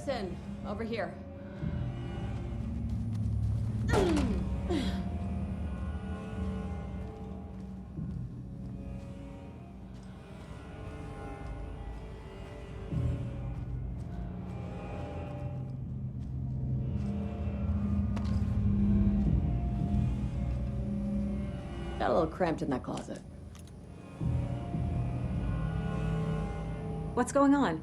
Anderson, over here. Got a little cramped in that closet. What's going on?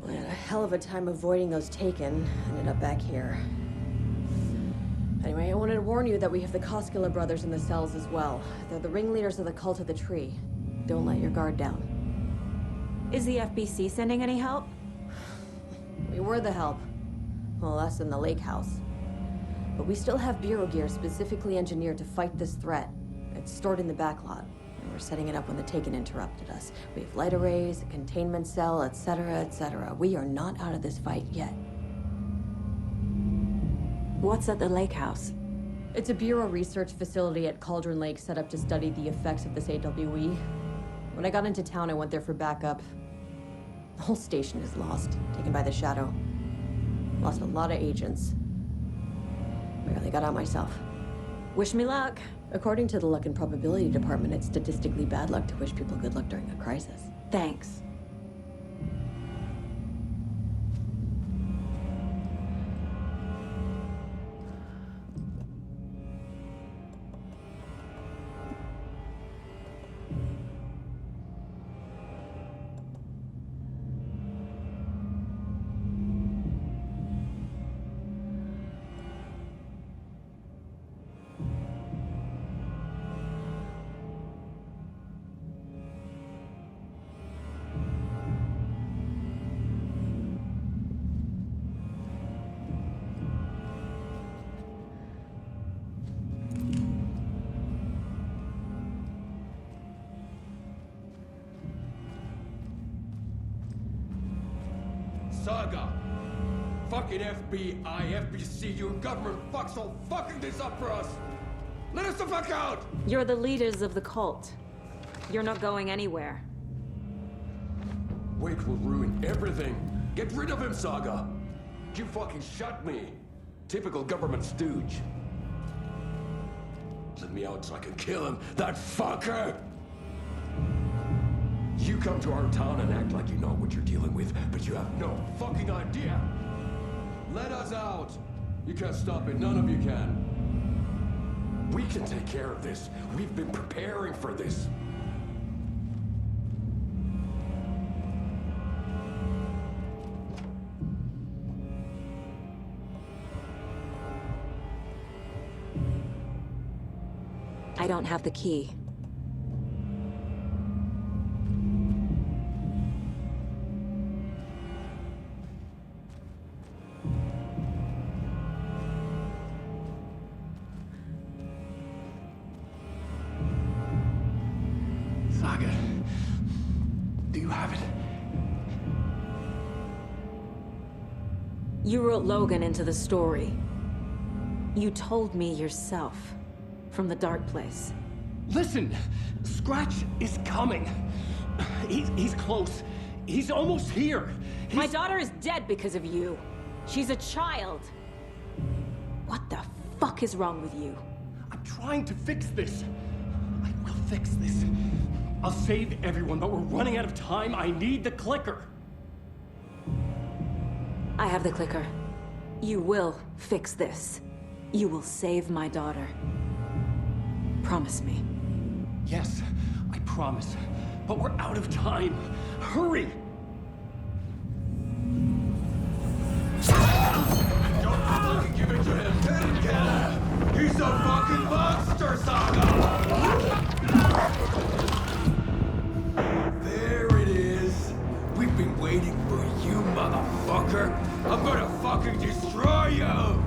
We had a hell of a time avoiding those taken. Ended up back here. Anyway, I wanted to warn you that we have the Koskela brothers in the cells as well. They're the ringleaders of the Cult of the Tree. Don't let your guard down. Is the FBC sending any help? We were the help. Well, us in the lake house. But we still have Bureau gear specifically engineered to fight this threat. It's stored in the backlot. And we're setting it up when the Taken interrupted us. We have light arrays, a containment cell, etc., etc. We are not out of this fight yet. What's at the lake house? It's a Bureau research facility at Cauldron Lake set up to study the effects of this AWE. When I got into town, I went there for backup. The whole station is lost, taken by the Shadow. Lost a lot of agents. Barely got out myself. Wish me luck. According to the Luck and Probability Department, it's statistically bad luck to wish people good luck during a crisis. Thanks. Saga! Fucking FBI, FBC, your government fucks all fucking this up for us! Let us the fuck out! You're the leaders of the cult. You're not going anywhere. Wake will ruin everything! Get rid of him, Saga! You fucking shot me! Typical government stooge. Let me out so I can kill him, that fucker! You come to our town and act like you know what you're dealing with, but you have no fucking idea! Let us out! You can't stop it, none of you can. We can take care of this. We've been preparing for this. I don't have the key. Saga, do you have it? You wrote Logan into the story. You told me yourself. From the dark place. Listen! Scratch is coming. He's close. He's almost here. My daughter is dead because of you. She's a child. What the fuck is wrong with you? I'm trying to fix this. I will fix this. I'll save everyone, but we're running out of time. I need the clicker. I have the clicker. You will fix this. You will save my daughter. Promise me. Yes, I promise. But we're out of time. Hurry! Don't fucking give it to him! Let him get him! He's a fucking monster, Saga! There it is! We've been waiting for you, motherfucker! I'm gonna fucking destroy you!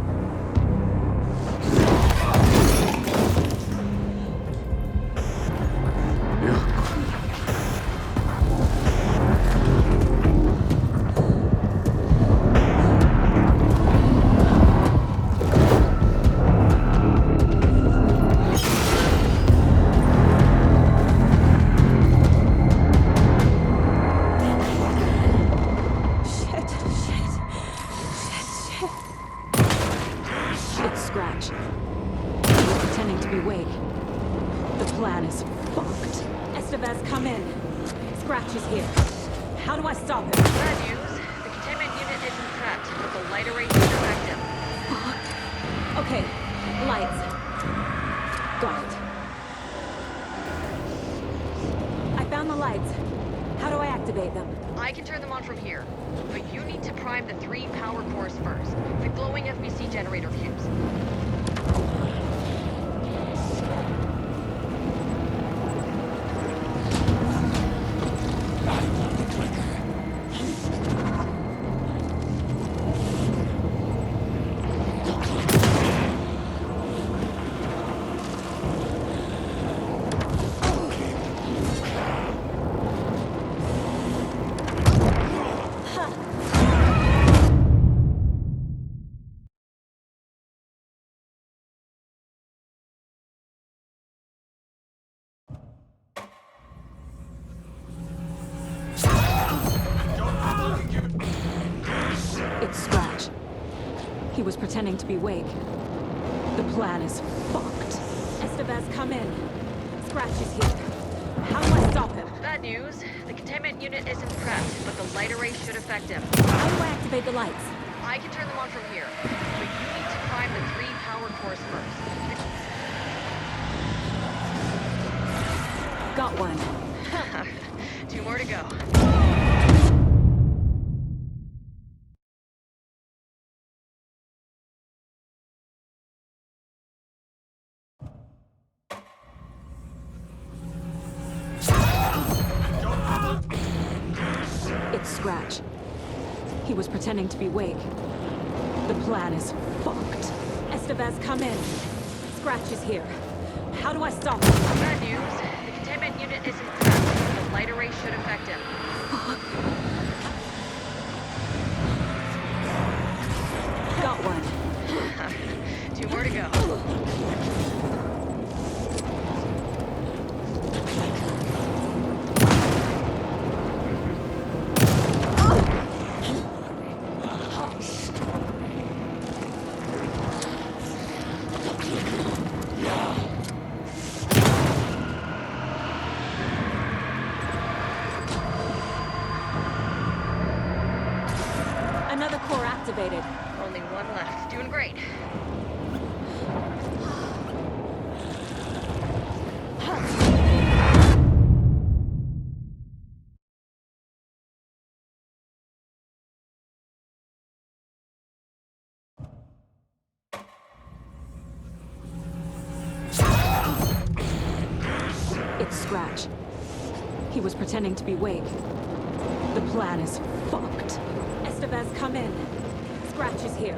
Scratch. He was pretending to be Wake. The plan is fucked. Estevez, come in. Scratch is here. How do I stop him? Bad news. The containment unit isn't prepped, but the light array should affect him. Okay, lights. Got it. I found the lights. How do I activate them? I can turn them on from here, but you need to prime the 3 power cores first. The glowing FBC generator fuse. It's Scratch. He was pretending to be Wake. The plan is fucked. Estevez, come in. Scratch is here. How do I stop him? Bad news. The containment unit isn't prepped, but the light array should affect him. How do I activate the lights? I can turn them on from here, but you need to prime the 3 power cores first. Got one. 2 more to go. It's Scratch. He was pretending to be Wake. The plan is fucked. Estevez, come in. Scratch is here. How do I stop him? Bad news. The containment unit isn't prepped, but the light array should affect him. Got one. 2 more to go. Another core activated. Only 1 left. Doing great. It's Scratch. He was pretending to be Wake. The plan is fucked. Estevez, come in. Scratch is here.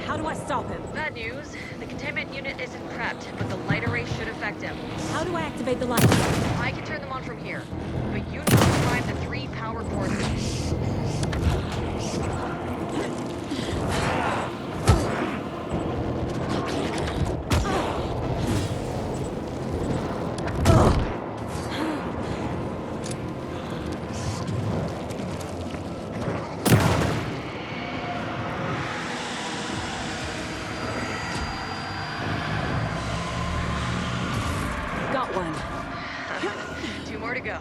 How do I stop him? Bad news. The containment unit isn't prepped, but the light array should affect him. How do I activate the lights? I can turn them on from here, but you need to prime the 3 power cores. Got one. 2 more to go.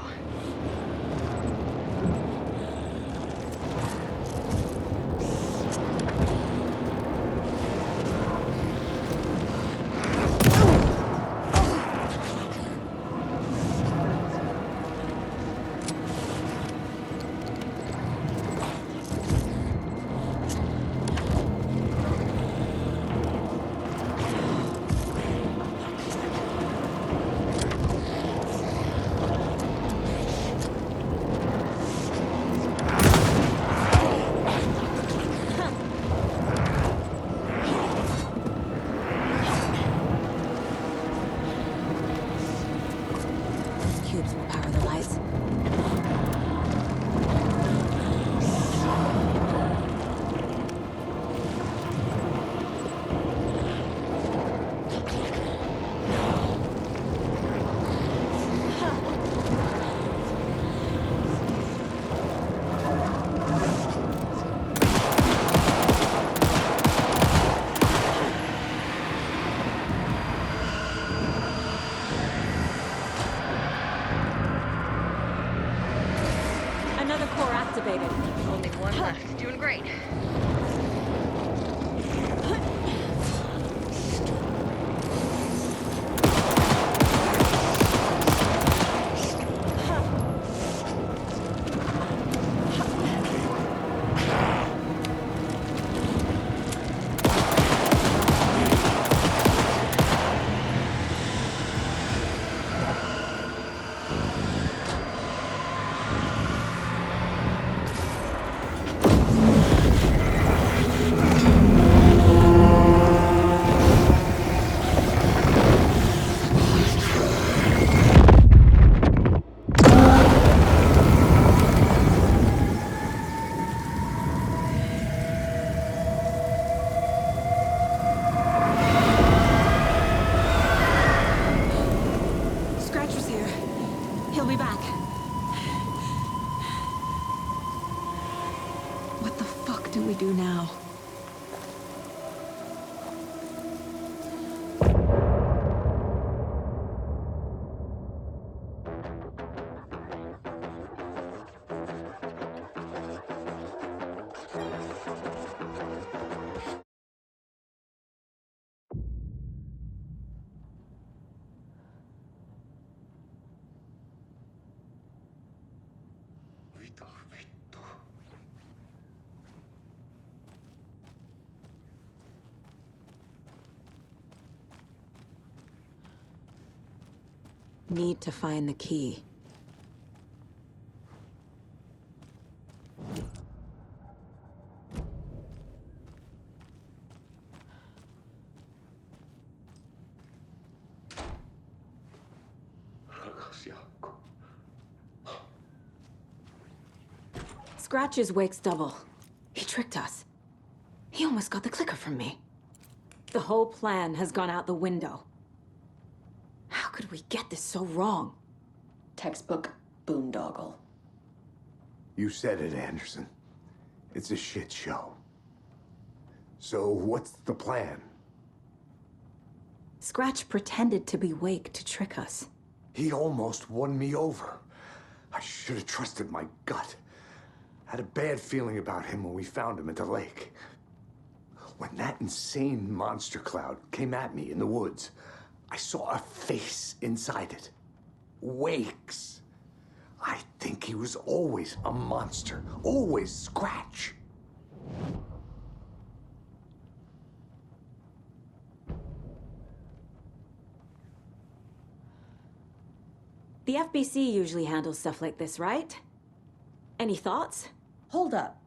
Need to find the key. Scratch's Wake's double. He tricked us. He almost got the clicker from me. The whole plan has gone out the window. How could we get this so wrong? Textbook boondoggle. You said it, Anderson. It's a shit show. So what's the plan? Scratch pretended to be Wake to trick us. He almost won me over. I should have trusted my gut. Had a bad feeling about him when we found him at the lake. When that insane monster cloud came at me in the woods, I saw a face inside it. Wake's. I think he was always a monster. Always Scratch. The FBC usually handles stuff like this, right? Any thoughts? Hold up.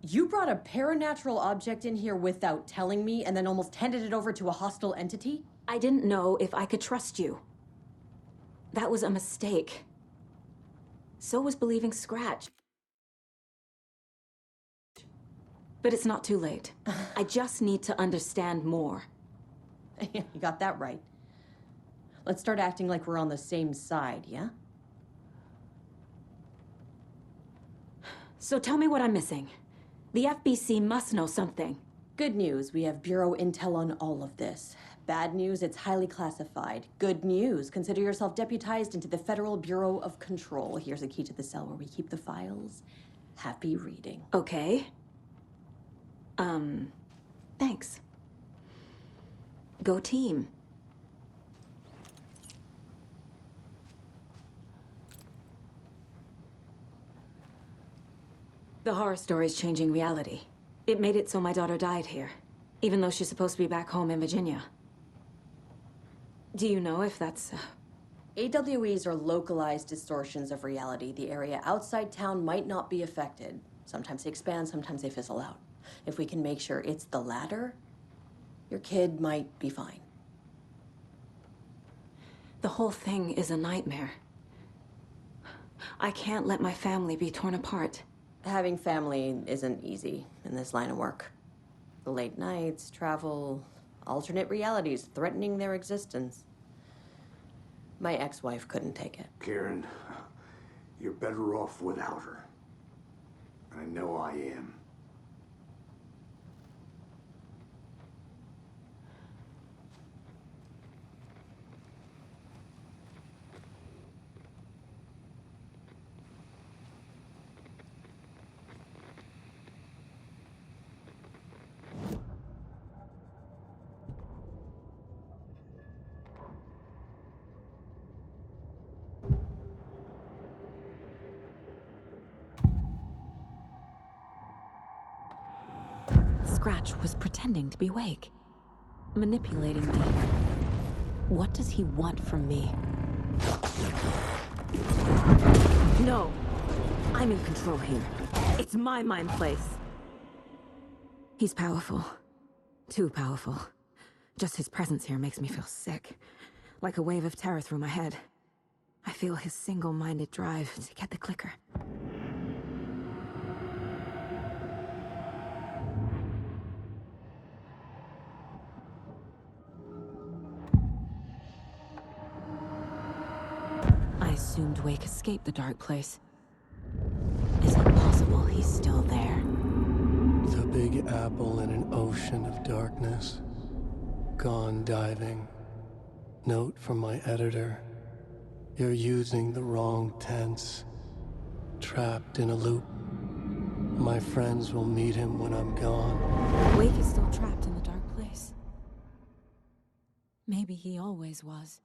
You brought a paranatural object in here without telling me and then almost handed it over to a hostile entity? I didn't know if I could trust you. That was a mistake. So was believing Scratch. But it's not too late. I just need to understand more. You got that right. Let's start acting like we're on the same side, yeah? So tell me what I'm missing. The FBC must know something. Good news, we have Bureau intel on all of this. Bad news, it's highly classified. Good news, consider yourself deputized into the Federal Bureau of Control. Here's a key to the cell where we keep the files. Happy reading. Okay. Thanks. Go team. The horror story's changing reality. It made it so my daughter died here, even though she's supposed to be back home in Virginia. Do you know if that's... AWEs are localized distortions of reality. The area outside town might not be affected. Sometimes they expand, sometimes they fizzle out. If we can make sure it's the latter, your kid might be fine. The whole thing is a nightmare. I can't let my family be torn apart. Having family isn't easy in this line of work. The late nights, travel, alternate realities threatening their existence. My ex-wife couldn't take it. Karen, you're better off without her. I know I am. Scratch was pretending to be Wake, manipulating me. What does he want from me? No! I'm in control here. It's my mind place. He's powerful. Too powerful. Just his presence here makes me feel sick. Like a wave of terror through my head. I feel his single-minded drive to get the clicker. I assumed Wake escaped the dark place. Is it possible he's still there? The Big Apple in an ocean of darkness. Gone diving. Note from my editor. You're using the wrong tense. Trapped in a loop. My friends will meet him when I'm gone. Wake is still trapped in the dark place. Maybe he always was.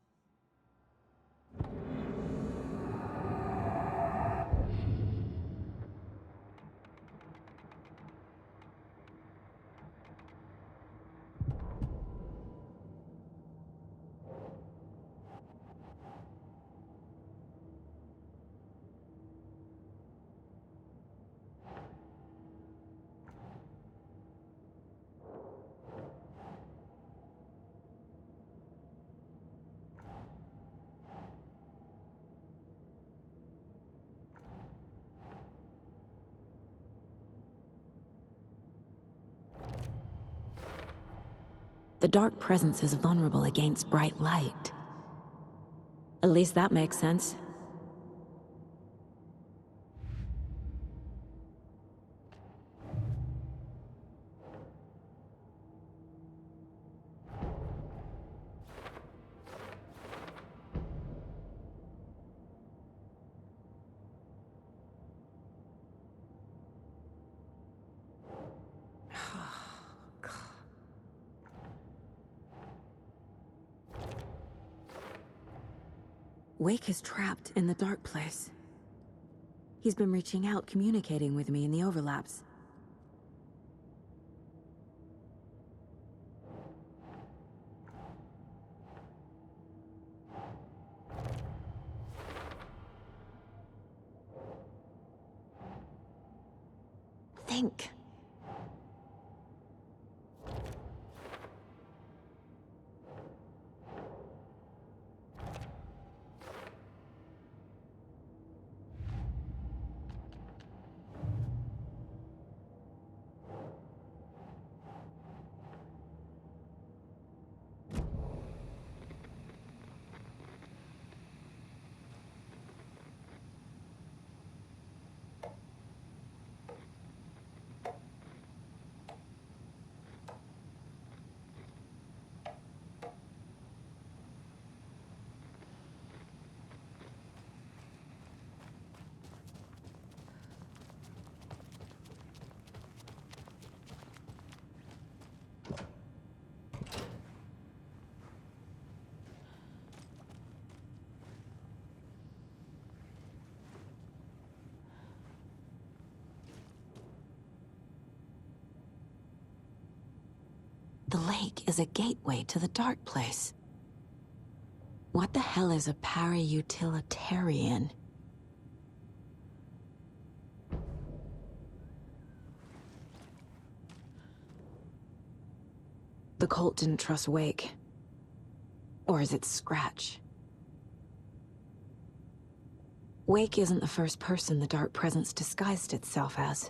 The dark presence is vulnerable against bright light. At least that makes sense. Wake is trapped in the dark place. He's been reaching out, communicating with me in the overlaps. Think. The lake is a gateway to the dark place. What the hell is a para-utilitarian? The cult didn't trust Wake. Or is it Scratch? Wake isn't the first person the dark presence disguised itself as.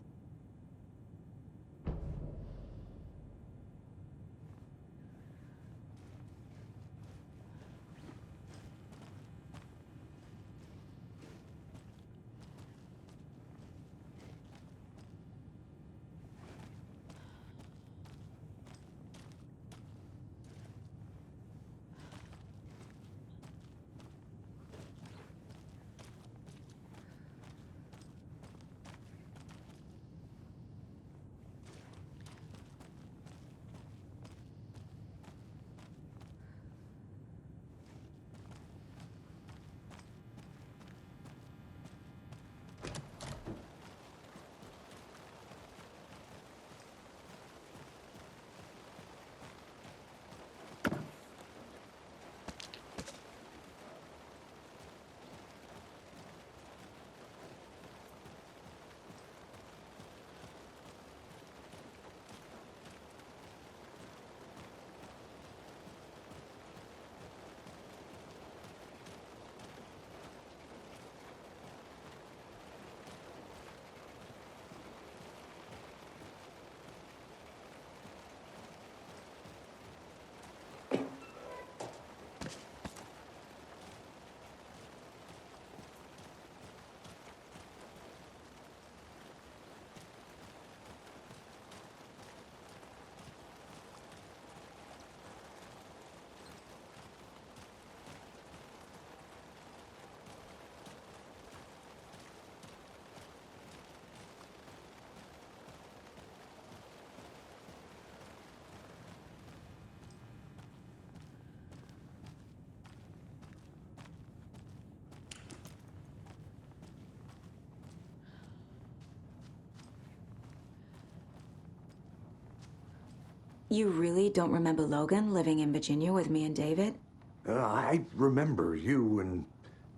You really don't remember Logan living in Virginia with me and David? I remember you and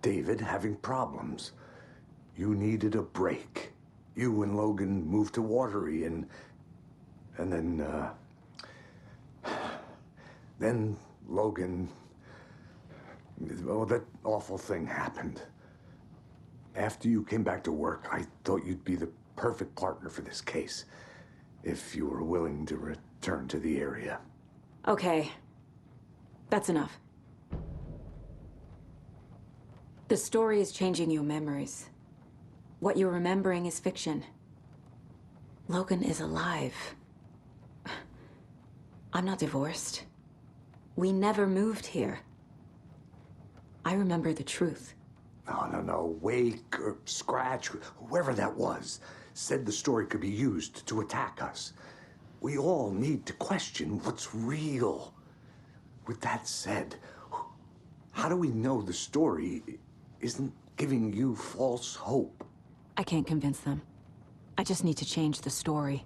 David having problems. You needed a break. You and Logan moved to Watery and then Logan, well, that awful thing happened. After you came back to work, I thought you'd be the perfect partner for this case, if you were willing to return to the area. Okay. That's enough. The story is changing your memories. What you're remembering is fiction. Logan is alive. I'm not divorced. We never moved here. I remember the truth. No. Wake or Scratch, whoever that was, said the story could be used to attack us. We all need to question what's real. With that said, how do we know the story isn't giving you false hope? I can't convince them. I just need to change the story.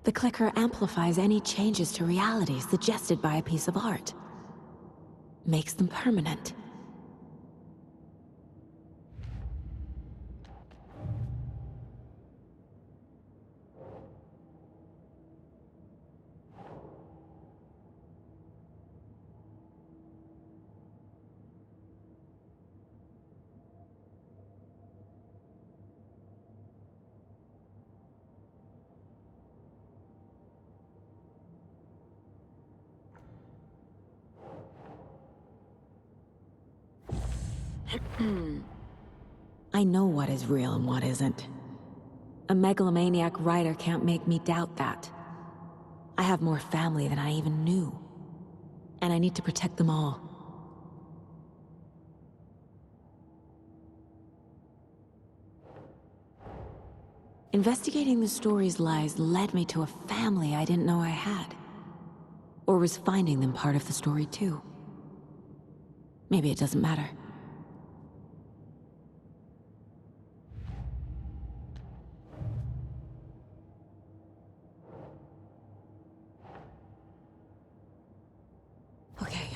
The clicker amplifies any changes to reality suggested by a piece of art. Makes them permanent. I know what is real and what isn't. A megalomaniac writer can't make me doubt that. I have more family than I even knew. And I need to protect them all. Investigating the story's lies led me to a family I didn't know I had. Or was finding them part of the story too. Maybe it doesn't matter.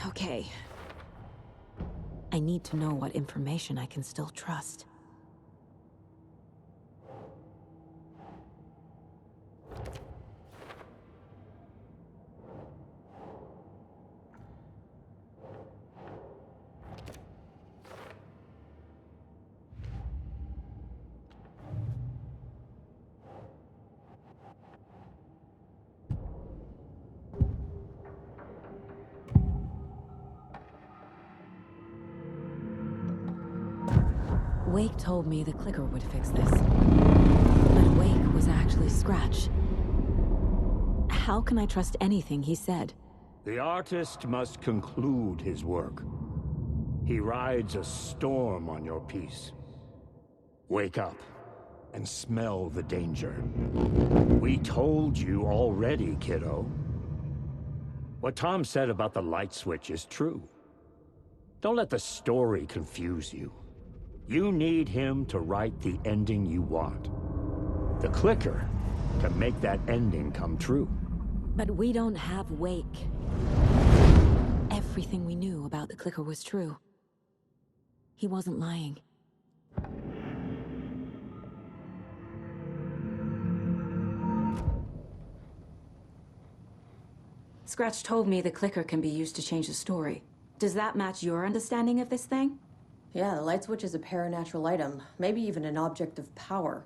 Okay. I need to know what information I can still trust. Wake told me the clicker would fix this. But Wake was actually Scratch. How can I trust anything he said? The artist must conclude his work. He rides a storm on your piece. Wake up and smell the danger. We told you already, kiddo. What Tom said about the light switch is true. Don't let the story confuse you. You need him to write the ending you want. The clicker to make that ending come true. But we don't have Wake. Everything we knew about the clicker was true. He wasn't lying. Scratch told me the clicker can be used to change the story. Does that match your understanding of this thing? Yeah, the light switch is a paranatural item, maybe even an object of power.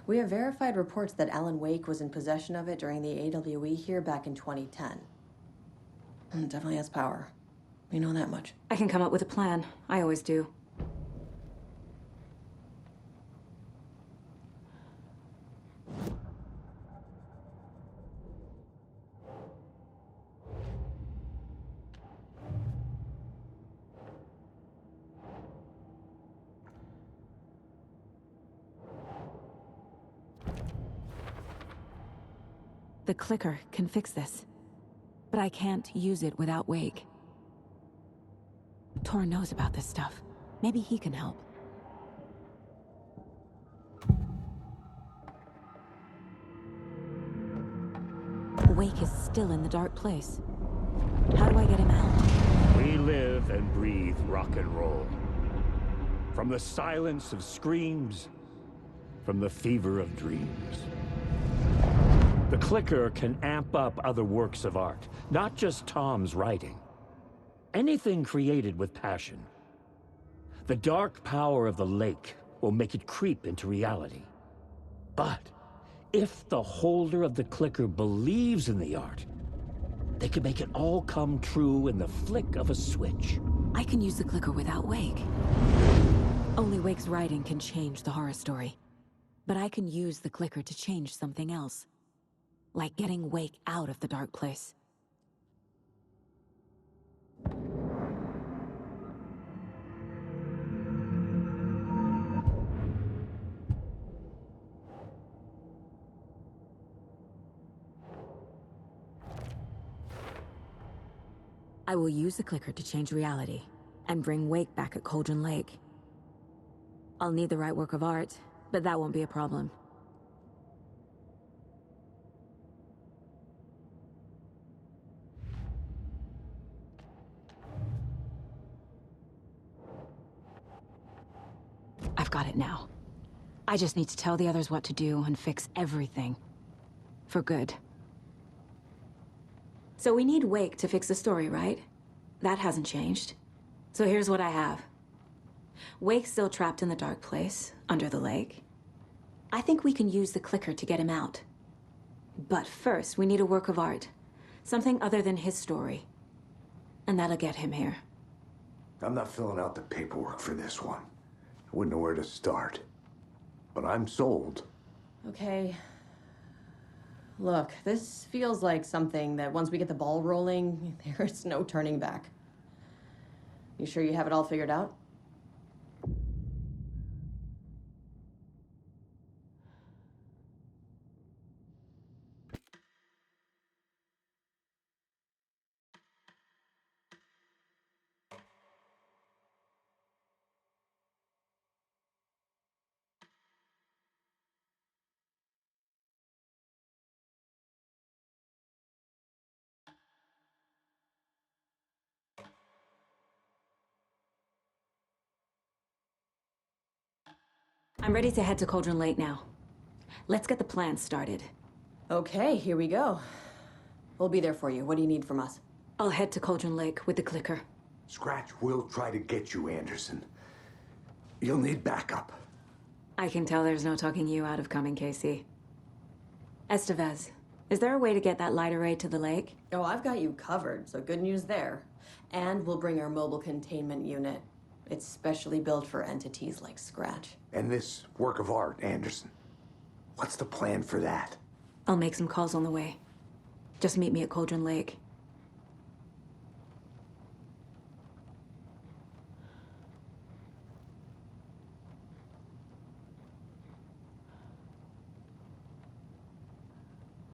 We have verified reports that Alan Wake was in possession of it during the AWE here back in 2010. It definitely has power. We know that much. I can come up with a plan. I always do. The clicker can fix this. But I can't use it without Wake. Tor knows about this stuff. Maybe he can help. Wake is still in the dark place. How do I get him out? We live and breathe rock and roll. From the silence of screams, from the fever of dreams. The clicker can amp up other works of art, not just Tom's writing. Anything created with passion. The dark power of the lake will make it creep into reality. But if the holder of the clicker believes in the art, they can make it all come true in the flick of a switch. I can use the clicker without Wake. Only Wake's writing can change the horror story. But I can use the clicker to change something else. Like getting Wake out of the dark place. I will use the clicker to change reality, and bring Wake back at Cauldron Lake. I'll need the right work of art, but that won't be a problem. I've got it now. I just need to tell the others what to do and fix everything. For good. So we need Wake to fix the story, right? That hasn't changed. So here's what I have. Wake's still trapped in the dark place, under the lake. I think we can use the clicker to get him out. But first, we need a work of art. Something other than his story. And that'll get him here. I'm not filling out the paperwork for this one. I wouldn't know where to start. But I'm sold. Okay. Look, this feels like something that once we get the ball rolling, there's no turning back. You sure you have it all figured out? I'm ready to head to Cauldron Lake now. Let's get the plan started. Okay, here we go. We'll be there for you. What do you need from us? I'll head to Cauldron Lake with the clicker. Scratch will try to get you, Anderson. You'll need backup. I can tell there's no talking you out of coming, Casey. Estevez, is there a way to get that light array to the lake? Oh, I've got you covered, so good news there. And we'll bring our mobile containment unit. It's specially built for entities like Scratch. And this work of art, Anderson. What's the plan for that? I'll make some calls on the way. Just meet me at Cauldron Lake.